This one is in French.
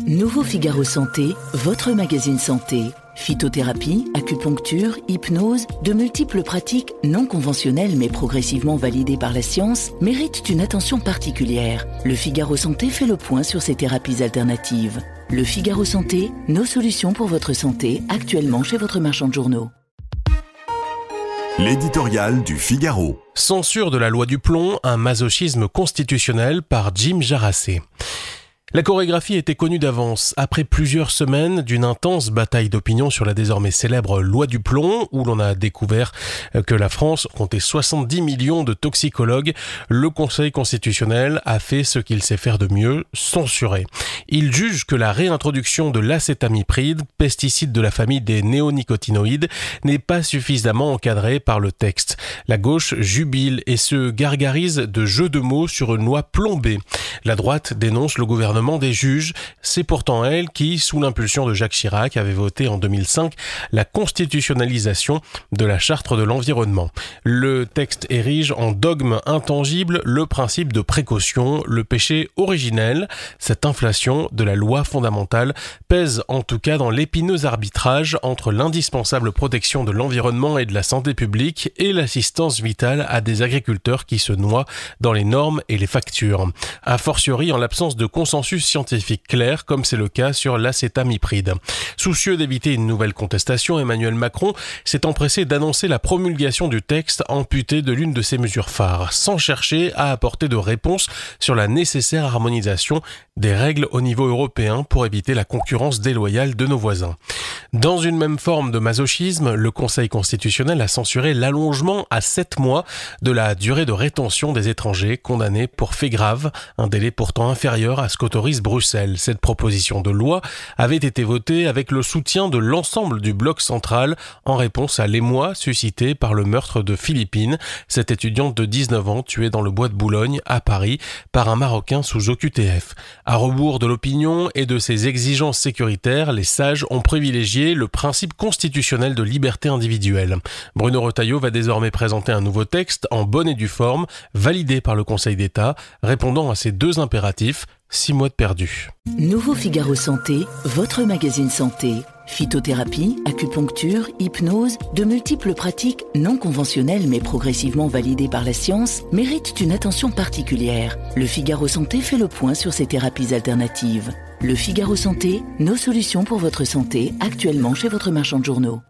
Nouveau Figaro Santé, votre magazine santé. Phytothérapie, acupuncture, hypnose, de multiples pratiques non conventionnelles mais progressivement validées par la science méritent une attention particulière. Le Figaro Santé fait le point sur ces thérapies alternatives. Le Figaro Santé, nos solutions pour votre santé, actuellement chez votre marchand de journaux. L'éditorial du Figaro. Censure de la loi du plomb, un masochisme constitutionnel par Jim Jarassé. La chorégraphie était connue d'avance. Après plusieurs semaines d'une intense bataille d'opinion sur la désormais célèbre loi du plomb, où l'on a découvert que la France comptait 70 millions de toxicologues, le Conseil constitutionnel a fait ce qu'il sait faire de mieux, censurer. Il juge que la réintroduction de l'acétamipride, pesticide de la famille des néonicotinoïdes, n'est pas suffisamment encadrée par le texte. La gauche jubile et se gargarise de jeux de mots sur une loi plombée. La droite dénonce le gouvernement des juges. C'est pourtant elle qui, sous l'impulsion de Jacques Chirac, avait voté en 2005 la constitutionnalisation de la Charte de l'environnement. Le texte érige en dogme intangible le principe de précaution, le péché originel. Cette inflation de la loi fondamentale pèse en tout cas dans l'épineux arbitrage entre l'indispensable protection de l'environnement et de la santé publique et l'assistance vitale à des agriculteurs qui se noient dans les normes et les factures. A fortiori en l'absence de consensus scientifique clair, comme c'est le cas sur l'acétamipride. Soucieux d'éviter une nouvelle contestation, Emmanuel Macron s'est empressé d'annoncer la promulgation du texte amputé de l'une de ses mesures phares, sans chercher à apporter de réponse sur la nécessaire harmonisation des règles au niveau européen pour éviter la concurrence déloyale de nos voisins. Dans une même forme de masochisme, le Conseil constitutionnel a censuré l'allongement à 7 mois de la durée de rétention des étrangers condamnés pour faits graves, un délai pourtant inférieur à ce qu'autorise Bruxelles. Cette proposition de loi avait été votée avec le soutien de l'ensemble du bloc central en réponse à l'émoi suscité par le meurtre de Philippine, cette étudiante de 19 ans tuée dans le bois de Boulogne à Paris par un Marocain sous OQTF. À rebours de l'opinion et de ses exigences sécuritaires, les sages ont privilégié le principe constitutionnel de liberté individuelle. Bruno Retailleau va désormais présenter un nouveau texte en bonne et due forme, validé par le Conseil d'État, répondant à ces deux impératifs, 6 mois de perdu. Nouveau Figaro Santé, votre magazine santé. Phytothérapie, acupuncture, hypnose, de multiples pratiques non conventionnelles mais progressivement validées par la science méritent une attention particulière. Le Figaro Santé fait le point sur ces thérapies alternatives. Le Figaro Santé, nos solutions pour votre santé, actuellement chez votre marchand de journaux.